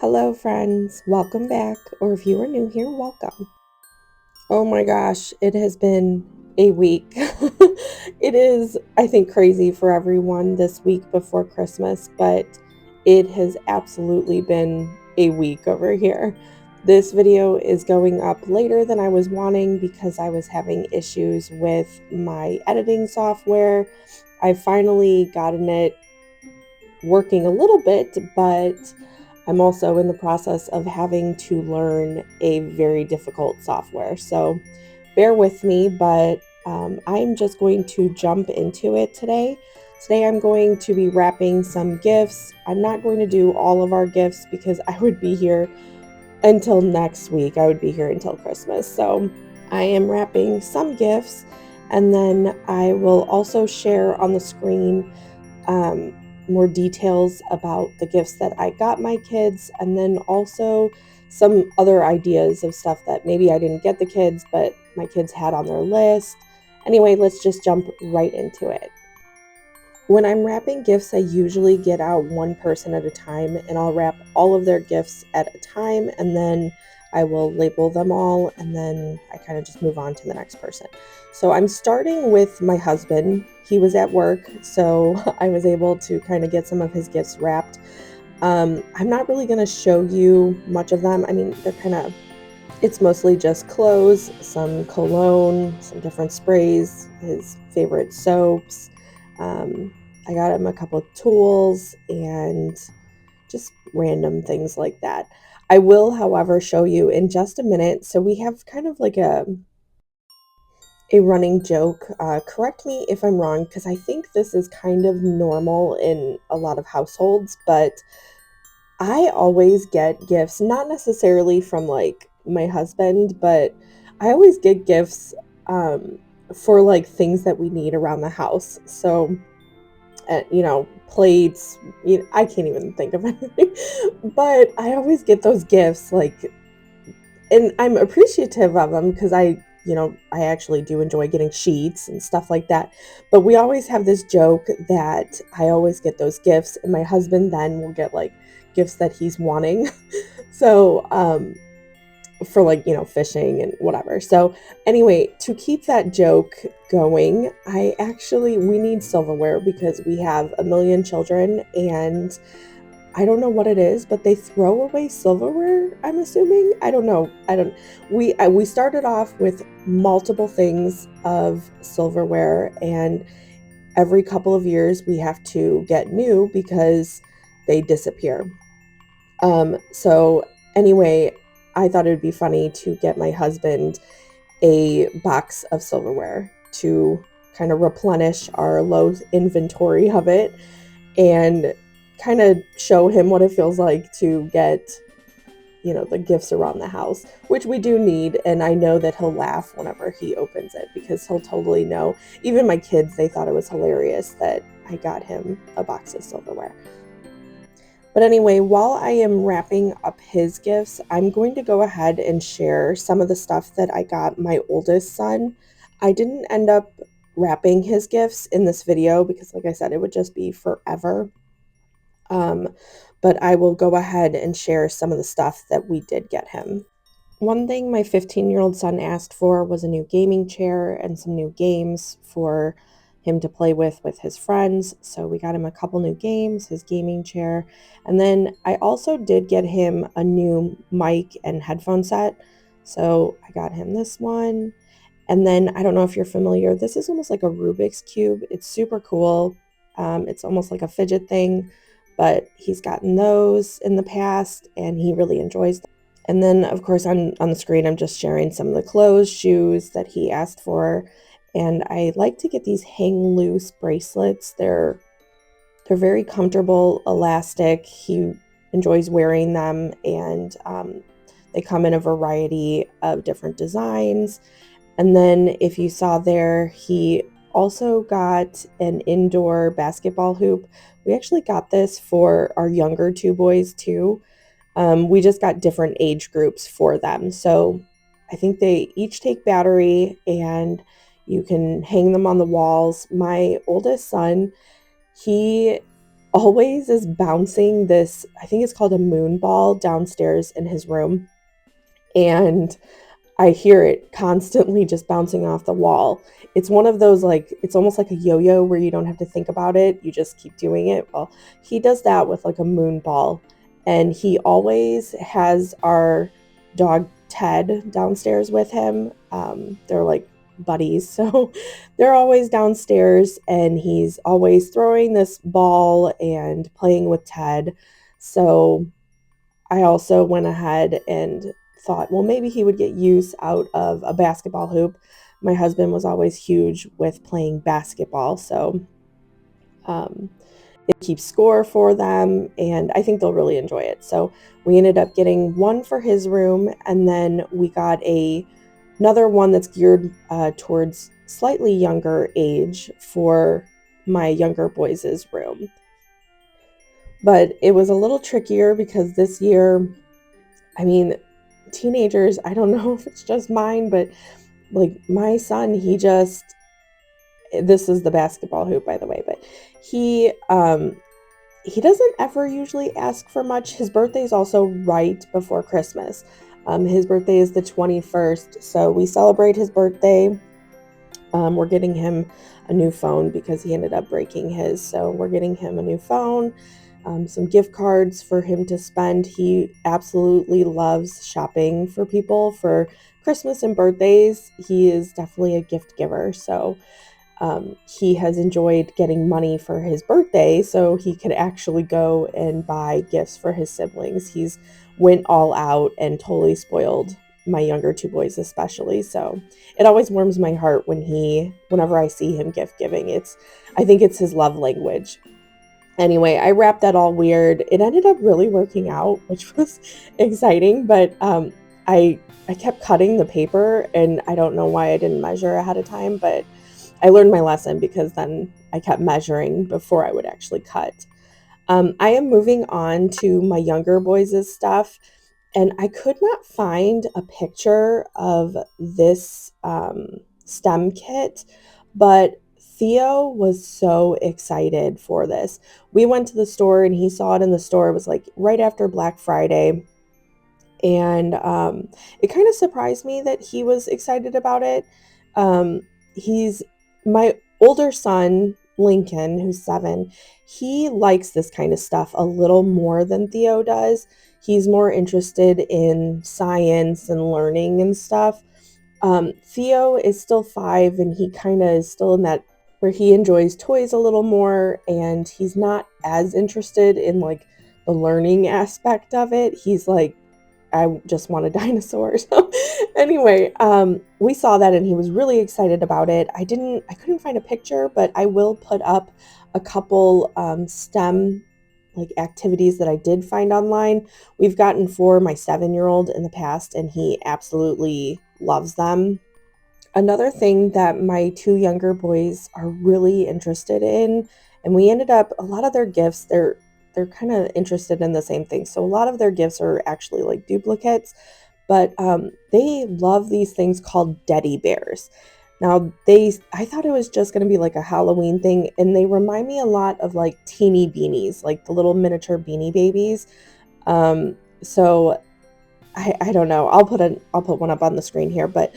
Hello friends, welcome back, or if you are new here, welcome. Oh my gosh, it has been a week. It is, I think, crazy for everyone this week before Christmas, but it has absolutely been a week over here. This video is going up later than I was wanting because I was having issues with my editing software. I finally gotten it working a little bit, but I'm also in the process of having to learn a very difficult software. So bear with me, but I'm just going to jump into it today. Today I'm going to be wrapping some gifts. I'm not going to do all of our gifts because I would be here until next week. I would be here until Christmas. So I am wrapping some gifts, and then I will also share on the screen more details about the gifts that I got my kids, and then also some other ideas of stuff that maybe I didn't get the kids, but my kids had on their list. Anyway, let's just jump right into it. When I'm wrapping gifts, I usually get out one person at a time, and I'll wrap all of their gifts at a time, and then I will label them all, and then I kind of just move on to the next person. So I'm starting with my husband. He was at work, so I was able to kind of get some of his gifts wrapped. I'm not really going to show you much of them. I mean, it's mostly just clothes, some cologne, some different sprays, his favorite soaps. I got him a couple of tools and just random things like that. I will, however, show you in just a minute. So we have kind of like a running joke. Correct me if I'm wrong, because I think this is kind of normal in a lot of households, but I always get gifts, not necessarily from like my husband, but I always get gifts for like things that we need around the house. So, plates, I can't even think of anything, but I always get those gifts like, and I'm appreciative of them because I actually do enjoy getting sheets and stuff like that. But we always have this joke that I always get those gifts, and my husband then will get like gifts that he's wanting. So, for like, fishing and whatever. So anyway, to keep that joke going, we need silverware because we have a million children, and I don't know what it is, but they throw away silverware, I'm assuming. I don't know. We started off with multiple things of silverware, and every couple of years we have to get new because they disappear. So anyway, I thought it would be funny to get my husband a box of silverware to kind of replenish our low inventory of it and kind of show him what it feels like to get, the gifts around the house, which we do need. And I know that he'll laugh whenever he opens it because he'll totally know. Even my kids, they thought it was hilarious that I got him a box of silverware. But anyway, while I am wrapping up his gifts, I'm going to go ahead and share some of the stuff that I got my oldest son. I didn't end up wrapping his gifts in this video because, like I said, it would just be forever. But I will go ahead and share some of the stuff that we did get him. One thing my 15-year-old son asked for was a new gaming chair and some new games for him to play with his friends. So we got him a couple new games, his gaming chair, and then I also did get him a new mic and headphone set. So I got him this one. And then I don't know if you're familiar, this is almost like a Rubik's Cube. It's super cool. It's almost like a fidget thing, but he's gotten those in the past and he really enjoys them. And then, of course, on the screen, I'm just sharing some of the clothes, shoes that he asked for. And I like to get these hang loose bracelets. They're very comfortable, elastic. He enjoys wearing them, and they come in a variety of different designs. And then if you saw there, he also got an indoor basketball hoop. We actually got this for our younger two boys too. We just got different age groups for them. So I think they each take battery and you can hang them on the walls. My oldest son, he always is bouncing this, I think it's called a moon ball, downstairs in his room. And I hear it constantly just bouncing off the wall. It's one of those, like, it's almost like a yo-yo where you don't have to think about it. You just keep doing it. Well, he does that with like a moon ball. And he always has our dog Ted downstairs with him. They're like buddies. So they're always downstairs and he's always throwing this ball and playing with Ted. So I also went ahead and thought, well, maybe he would get use out of a basketball hoop. My husband was always huge with playing basketball, so it keeps score for them, and I think they'll really enjoy it. So we ended up getting one for his room, and then we got another one that's geared towards slightly younger age for my younger boys' room. But it was a little trickier because this year, I mean, teenagers, I don't know if it's just mine, but like my son, this is the basketball hoop, by the way, but he doesn't ever usually ask for much. His birthday is also right before Christmas. His birthday is the 21st, so we celebrate his birthday. We're getting him a new phone because he ended up breaking his, so we're getting him a new phone. Some gift cards for him to spend. He absolutely loves shopping for people for Christmas and birthdays. He is definitely a gift giver. So he has enjoyed getting money for his birthday so he could actually go and buy gifts for his siblings. He's went all out and totally spoiled my younger two boys especially. So it always warms my heart whenever I see him gift giving. I think it's his love language. Anyway, I wrapped that all weird. It ended up really working out, which was exciting, but I kept cutting the paper, and I don't know why I didn't measure ahead of time, but I learned my lesson because then I kept measuring before I would actually cut. I am moving on to my younger boys' stuff, and I could not find a picture of this STEM kit, but Theo was so excited for this. We went to the store and he saw it in the store. It was like right after Black Friday. And it kind of surprised me that he was excited about it. He's my older son, Lincoln, who's 7. He likes this kind of stuff a little more than Theo does. He's more interested in science and learning and stuff. Theo is still 5 and he kind of is still in that where he enjoys toys a little more, and he's not as interested in like the learning aspect of it. He's like, I just want a dinosaur. So anyway, we saw that and he was really excited about it. I couldn't find a picture, but I will put up a couple STEM like activities that I did find online. We've gotten for my 7-year-old in the past, and he absolutely loves them. Another thing that my 2 younger boys are really interested in, and we ended up, a lot of their gifts, they're kind of interested in the same thing. So a lot of their gifts are actually like duplicates, but they love these things called teddy bears. Now I thought it was just going to be like a Halloween thing, and they remind me a lot of like teeny beanies, like the little miniature beanie babies. So I don't know. I'll put one up on the screen here, but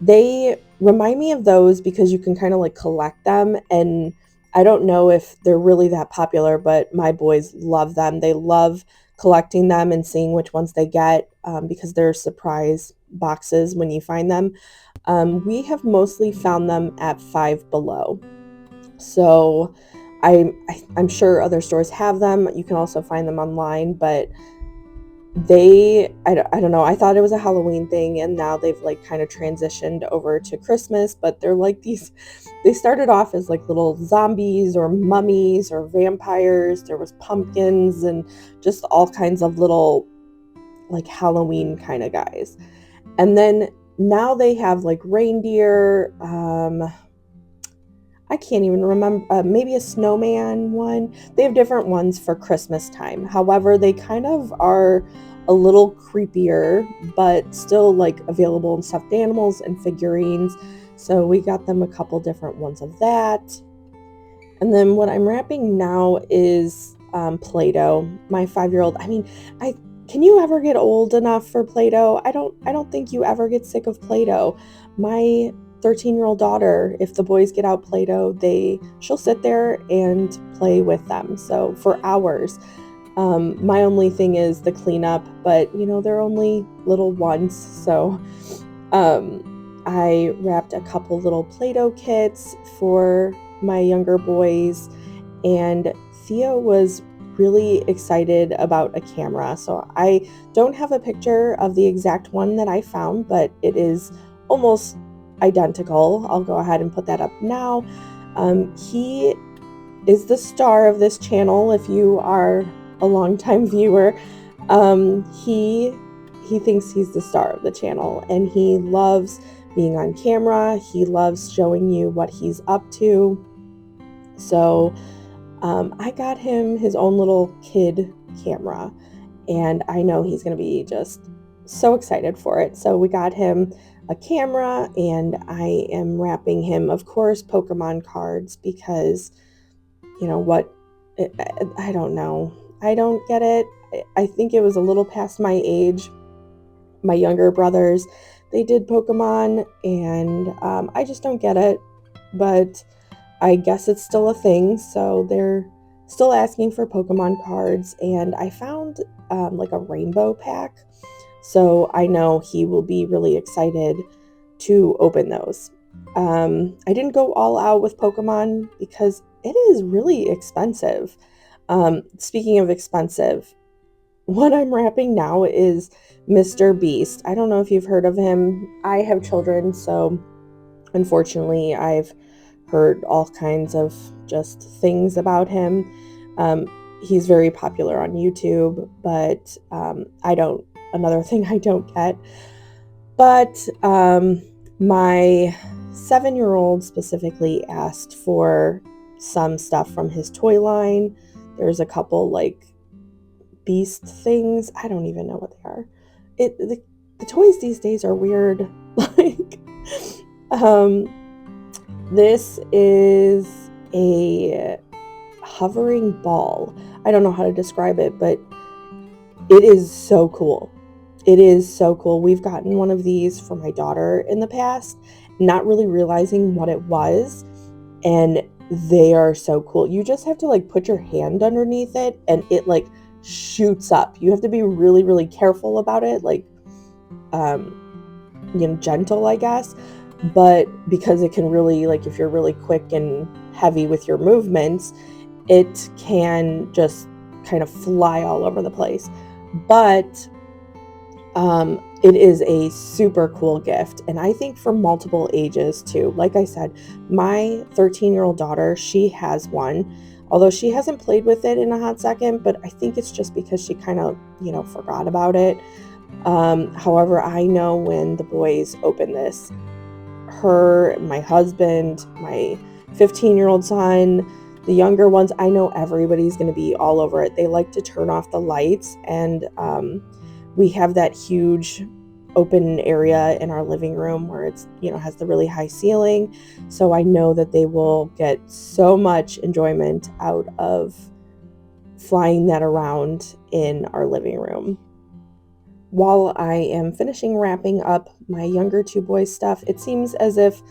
they remind me of those because you can kind of like collect them, and I don't know if they're really that popular, but my boys love them. They love collecting them and seeing which ones they get because they're surprise boxes when you find them. We have mostly found them at Five Below. So I'm sure other stores have them. You can also find them online, but I don't know. I thought it was a Halloween thing, and now they've like kind of transitioned over to Christmas, but they're like they started off as like little zombies or mummies or vampires. There was pumpkins and just all kinds of little like Halloween kind of guys. And then now they have like reindeer, I can't even remember, maybe a snowman one. They have different ones for Christmas time. However, they kind of are a little creepier, but still like available in stuffed animals and figurines. So we got them a couple different ones of that. And then what I'm wrapping now is Play-Doh. My 5-year-old, I mean, can you ever get old enough for Play-Doh? I don't think you ever get sick of Play-Doh. My 13-year-old daughter, if the boys get out Play-Doh, she'll sit there and play with them. So for hours. My only thing is the cleanup, but they're only little ones. So I wrapped a couple little Play-Doh kits for my younger boys, and Theo was really excited about a camera. So I don't have a picture of the exact one that I found, but it is almost identical. I'll go ahead and put that up now. He is the star of this channel. If you are a longtime viewer, he thinks he's the star of the channel, and he loves being on camera. He loves showing you what he's up to. So I got him his own little kid camera, and I know he's going to be just so excited for it. So we got him a camera, and I am wrapping him, of course, Pokemon cards, because I don't know. I don't get it. I think it was a little past my age. My younger brothers, they did Pokemon, and I just don't get it. But I guess it's still a thing, so they're still asking for Pokemon cards, and I found like a rainbow pack, so I know he will be really excited to open those. I didn't go all out with Pokemon because it is really expensive. Speaking of expensive, what I'm wrapping now is Mr. Beast. I don't know if you've heard of him. I have children, so unfortunately I've heard all kinds of just things about him. He's very popular on YouTube, but another thing I don't get. But my 7-year-old specifically asked for some stuff from his toy line. There's a couple like beast things. I don't even know what they are. The toys these days are weird. Like, this is a hovering ball. I don't know how to describe it, but it is so cool. It is so cool. We've gotten one of these for my daughter in the past, not really realizing what it was, and they are so cool. You just have to like put your hand underneath it, and it like shoots up. You have to be really, really careful about it, like gentle, I guess. But because it can really, like, if you're really quick and heavy with your movements, it can just kind of fly all over the place. But it is a super cool gift, and I think for multiple ages too. Like I said, my 13-year-old daughter, she has one, although she hasn't played with it in a hot second, but I think it's just because she kind of, forgot about it. However, I know when the boys open this, my husband, my 15-year-old son, the younger ones, I know everybody's going to be all over it. They like to turn off the lights, and we have that huge open area in our living room where it's, has the really high ceiling. So I know that they will get so much enjoyment out of flying that around in our living room. While I am finishing wrapping up my younger two boys' stuff, it seems as if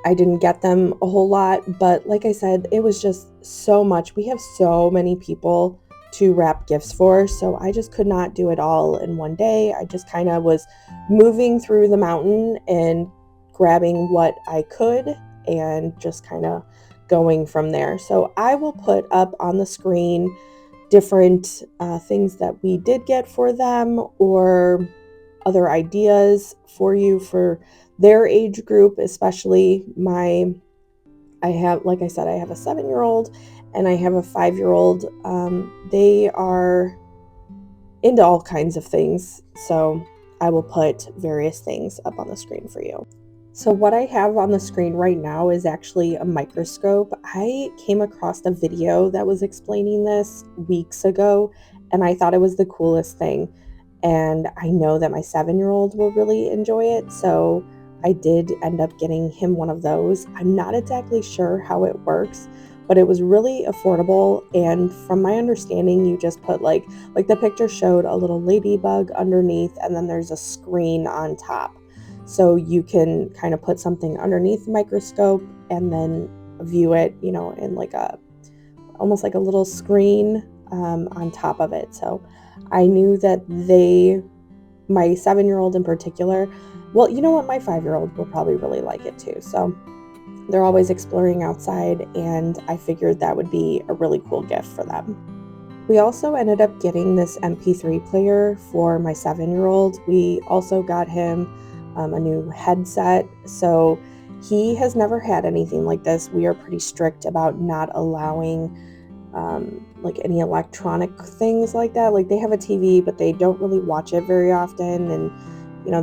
I didn't get them a whole lot, but like I said, it was just so much. We have so many people to wrap gifts for, so I just could not do it all in one day. I just kind of was moving through the mountain and grabbing what I could and just kind of going from there. So I will put up on the screen different things that we did get for them, or other ideas for you for their age group, especially like I said, I have a 7-year-old and I have a 5-year-old. They are into all kinds of things, so I will put various things up on the screen for you. So what I have on the screen right now is actually a microscope. I came across a video that was explaining this weeks ago, and I thought it was the coolest thing. And I know that my 7-year-old will really enjoy it, so I did end up getting him one of those. I'm not exactly sure how it works, but it was really affordable. And from my understanding, you just put like the picture showed a little ladybug underneath, and then there's a screen on top. So you can kind of put something underneath the microscope and then view it, in like almost like a little screen on top of it. So I knew that my 7-year-old in particular, well, you know what, my 5-year-old will probably really like it too. So they're always exploring outside, and I figured that would be a really cool gift for them. We also ended up getting this MP3 player for my 7-year-old. We also got him a new headset. So he has never had anything like this. We are pretty strict about not allowing like any electronic things like that. Like they have a TV, but they don't really watch it very often. And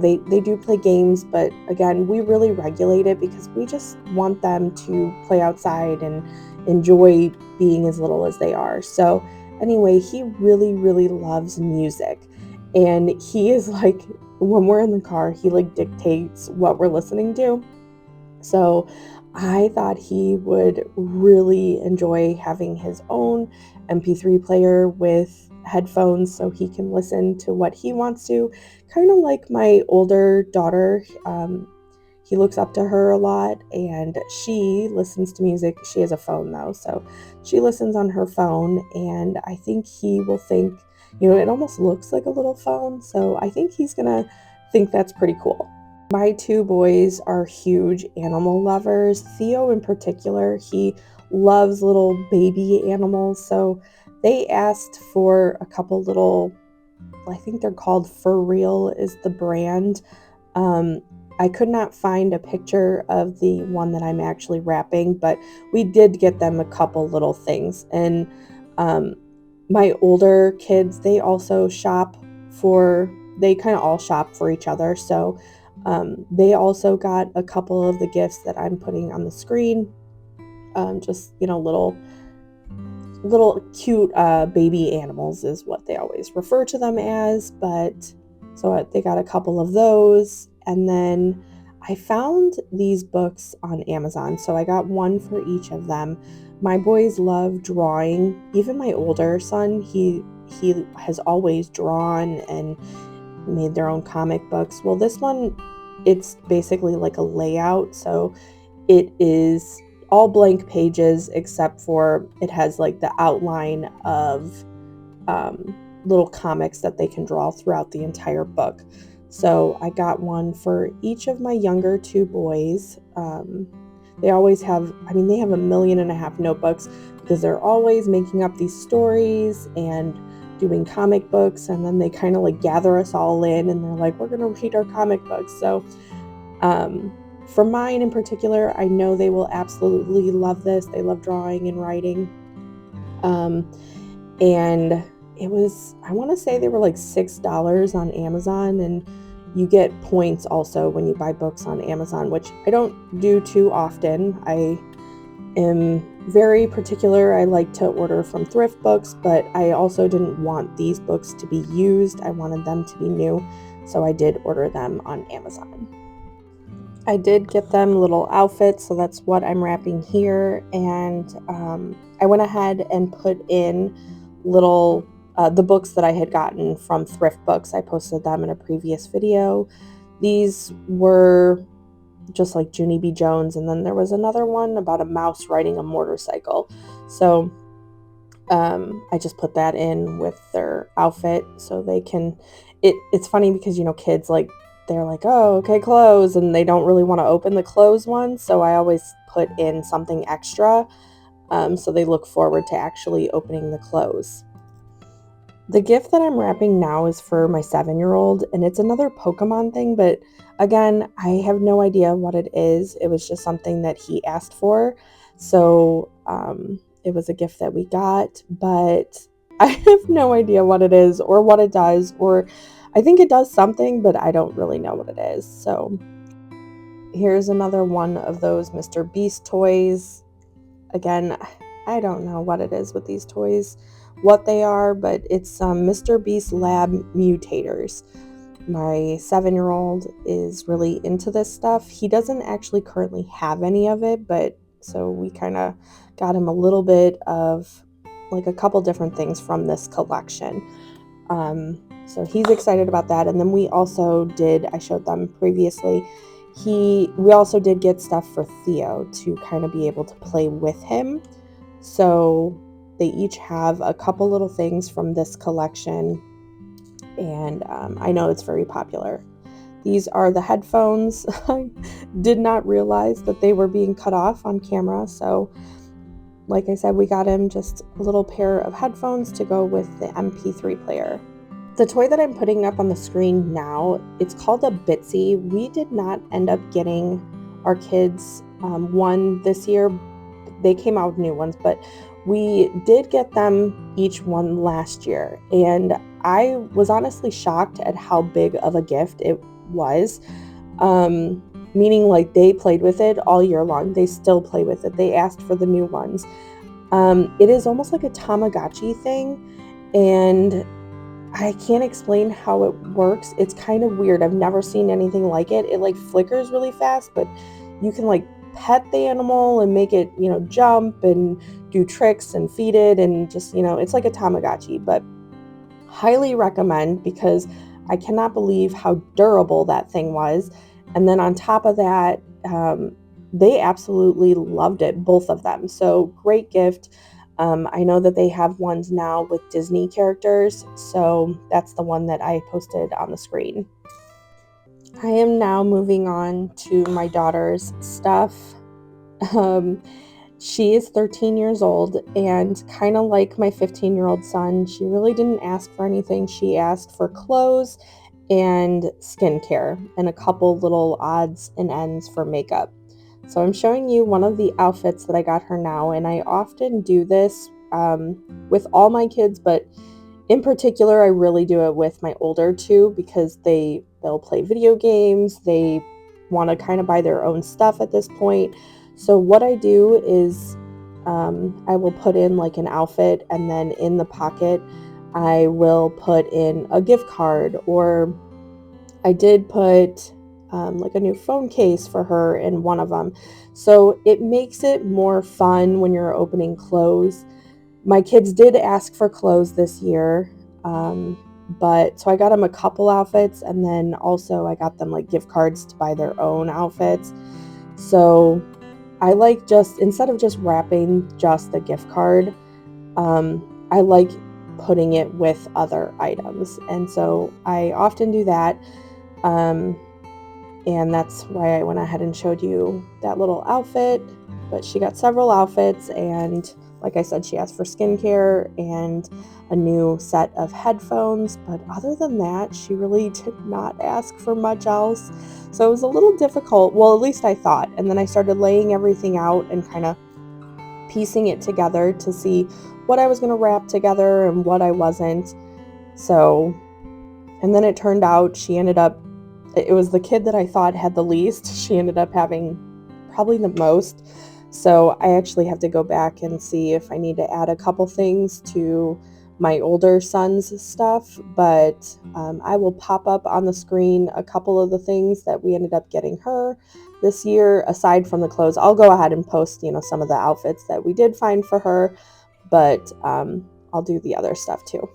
they do play games, but again, we really regulate it because we just want them to play outside and enjoy being as little as they are. So anyway, he really, really loves music. And he is like, when we're in the car, he like dictates what we're listening to. So I thought he would really enjoy having his own MP3 player with headphones so he can listen to what he wants to. Kind of like my older daughter. He looks up to her a lot, and she listens to music. She has a phone though, so she listens on her phone, and I think he will think, it almost looks like a little phone, so I think he's gonna think that's pretty cool. My 2 boys are huge animal lovers. Theo in particular, he loves little baby animals, so they asked for a couple little, I think they're called Frugal is the brand. I could not find a picture of the one that I'm actually wrapping, but we did get them a couple little things. And my older kids, they also they kind of all shop for each other. So they also got a couple of the gifts that I'm putting on the screen. Just, little cute baby animals is what they always refer to them as. But so they got a couple of those. And then I found these books on Amazon. So I got one for each of them. My boys love drawing. Even my older son, he has always drawn and made their own comic books. Well, this one, it's basically like a layout. So it is all blank pages except for it has like the outline of little comics that they can draw throughout the entire book. So I got one for each of my younger 2 boys. They always have, they have 1.5 million notebooks because they're always making up these stories and doing comic books, and then they kind of like gather us all in and they're like, we're going to read our comic books. So for mine in particular, I know they will absolutely love this. They love drawing and writing. And it was, I want to say they were like $6 on Amazon, and you get points also when you buy books on Amazon, which I don't do too often. I am very particular. I like to order from thrift books, but I also didn't want these books to be used. I wanted them to be new, so I did order them on Amazon. I did get them little outfits, so that's what I'm wrapping here. And I went ahead and put in little the books that I had gotten from thrift books. I posted them in a previous video. These were just like Junie B. Jones, and then there was another one about a mouse riding a motorcycle. So I just put that in with their outfit so they can, it's funny because kids, like, they're like, oh, okay, clothes, and they don't really want to open the clothes one, so I always put in something extra so they look forward to actually opening the clothes. The gift that I'm wrapping now is for my 7-year-old, and it's another Pokemon thing, but again, I have no idea what it is. It was just something that he asked for, so it was a gift that we got, but I have no idea what it is or what it does, or I think it does something, but I don't really know what it is. So here's another one of those Mr. Beast toys. Again, I don't know what it is with these toys, what they are, but it's some Mr. Beast Lab mutators. My 7-year-old is really into this stuff. He doesn't actually currently have any of it, but so we kind of got him a little bit of like a couple different things from this collection. So he's excited about that. And then we also did, I showed them previously, we also did get stuff for Theo to kind of be able to play with him. So they each have a couple little things from this collection, and I know it's very popular. These are the headphones. I did not realize that they were being cut off on camera, so like I said, we got him just a little pair of headphones to go with the MP3 player. The toy that I'm putting up on the screen now, it's called a Bitsy. We did not end up getting our kids one this year. They came out with new ones, but we did get them each one last year. And I was honestly shocked at how big of a gift it was. Meaning like they played with it all year long. They still play with it. They asked for the new ones. It is almost like a Tamagotchi thing, and I can't explain how it works. It's kind of weird. I've never seen anything like it. It like flickers really fast, but you can like pet the animal and make it, jump and do tricks and feed it, and just, it's like a Tamagotchi, but highly recommend, because I cannot believe how durable that thing was. And then on top of that, they absolutely loved it, both of them. So great gift. I know that they have ones now with Disney characters, so that's the one that I posted on the screen. I am now moving on to my daughter's stuff. She is 13 years old, and kind of like my 15-year-old son, she really didn't ask for anything. She asked for clothes and skincare and a couple little odds and ends for makeup. So I'm showing you one of the outfits that I got her now, and I often do this with all my kids, but in particular, I really do it with my older two, because they'll play video games. They want to kind of buy their own stuff at this point. So what I do is I will put in like an outfit, and then in the pocket I will put in a gift card, or I did put like a new phone case for her in one of them. So it makes it more fun when you're opening clothes. My kids did ask for clothes this year, but so I got them a couple outfits, and then also I got them like gift cards to buy their own outfits. So I like, just instead of just wrapping just the gift card, I like putting it with other items, and so I often do that. And that's why I went ahead and showed you that little outfit. But she got several outfits, and like I said, she asked for skincare and a new set of headphones. But other than that, she really did not ask for much else. So it was a little difficult. Well, at least I thought. And then I started laying everything out and kind of piecing it together to see what I was going to wrap together and what I wasn't. So, and then it turned out it was the kid that I thought had the least. She ended up having probably the most. So I actually have to go back and see if I need to add a couple things to my older son's stuff. But I will pop up on the screen a couple of the things that we ended up getting her this year, aside from the clothes. I'll go ahead and post, some of the outfits that we did find for her, but I'll do the other stuff too.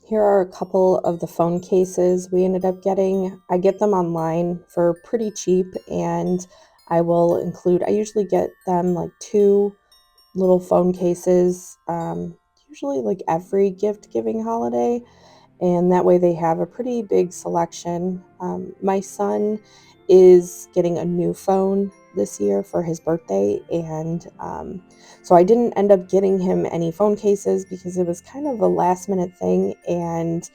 Here are a couple of the phone cases we ended up getting. I get them online for pretty cheap, and I usually get them like 2 little phone cases, usually like every gift giving holiday, and that way they have a pretty big selection. My son is getting a new phone this year for his birthday, and so I didn't end up getting him any phone cases because it was kind of a last minute thing, and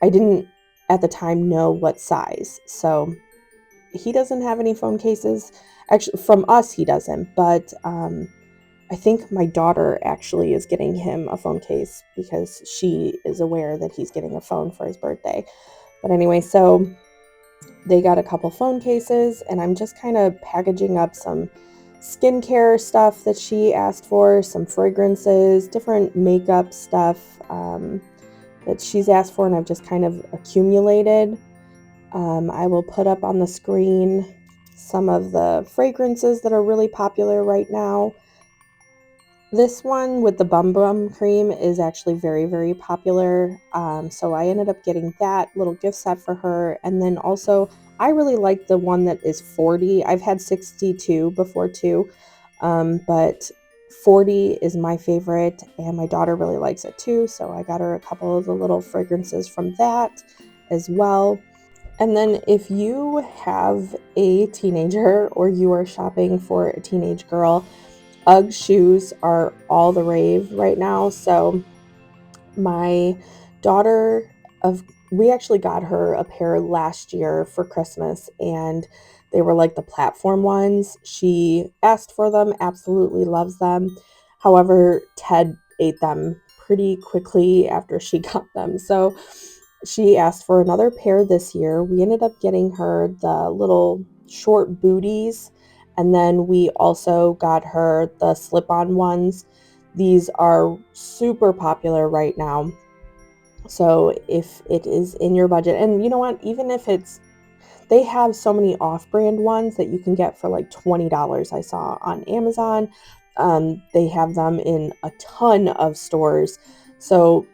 I didn't at the time know what size. So he doesn't have any phone cases. Actually, from us he doesn't, but I think my daughter actually is getting him a phone case because she is aware that he's getting a phone for his birthday. But anyway, so they got a couple phone cases, and I'm just kind of packaging up some skincare stuff that she asked for, some fragrances, different makeup stuff that she's asked for, and I've just kind of accumulated. I will put up on the screen some of the fragrances that are really popular right now. This one with the Bum Bum cream is actually very, very popular. So I ended up getting that little gift set for her. And then also, I really like the one that is 40. I've had 62 before too, but 40 is my favorite, and my daughter really likes it too. So I got her a couple of the little fragrances from that as well. And then if you have a teenager or you are shopping for a teenage girl, UGG shoes are all the rave right now. So my daughter of we actually got her a pair last year for Christmas, and they were like the platform ones. She asked for them, absolutely loves them. However, Ted ate them pretty quickly after she got them. So she asked for another pair this year. We ended up getting her the little short booties, and then we also got her the slip-on ones. These are super popular right now. So if it is in your budget, and you know what, even if they have so many off-brand ones that you can get for like $20, I saw on Amazon. They have them in a ton of stores. So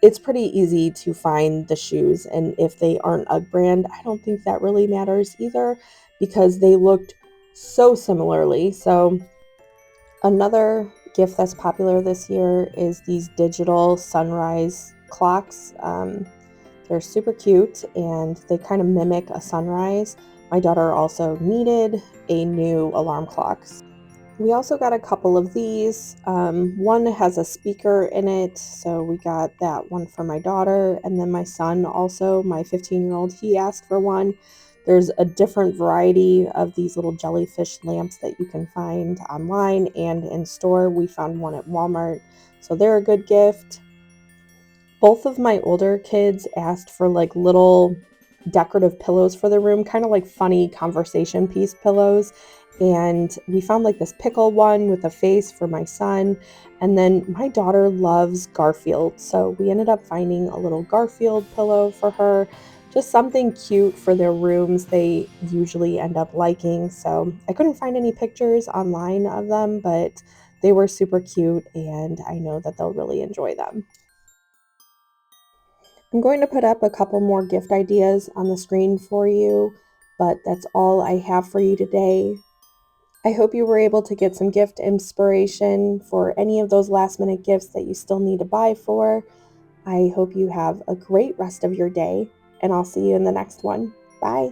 it's pretty easy to find the shoes, and if they aren't UGG brand, I don't think that really matters either because they looked so similarly. So another gift that's popular this year is these digital sunrise clocks. They're super cute and they kind of mimic a sunrise. My daughter also needed a new alarm clock. We also got a couple of these. One has a speaker in it, so we got that one for my daughter. And then my son also, my 15-year-old, he asked for one. There's a different variety of these little jellyfish lamps that you can find online and in store. We found one at Walmart, so they're a good gift. Both of my older kids asked for like little decorative pillows for the room, kind of like funny conversation piece pillows. And we found like this pickle one with a face for my son. And then my daughter loves Garfield. So we ended up finding a little Garfield pillow for her, just something cute for their rooms they usually end up liking. So I couldn't find any pictures online of them, but they were super cute and I know that they'll really enjoy them. I'm going to put up a couple more gift ideas on the screen for you, but that's all I have for you today. I hope you were able to get some gift inspiration for any of those last minute gifts that you still need to buy for. I hope you have a great rest of your day, and I'll see you in the next one. Bye.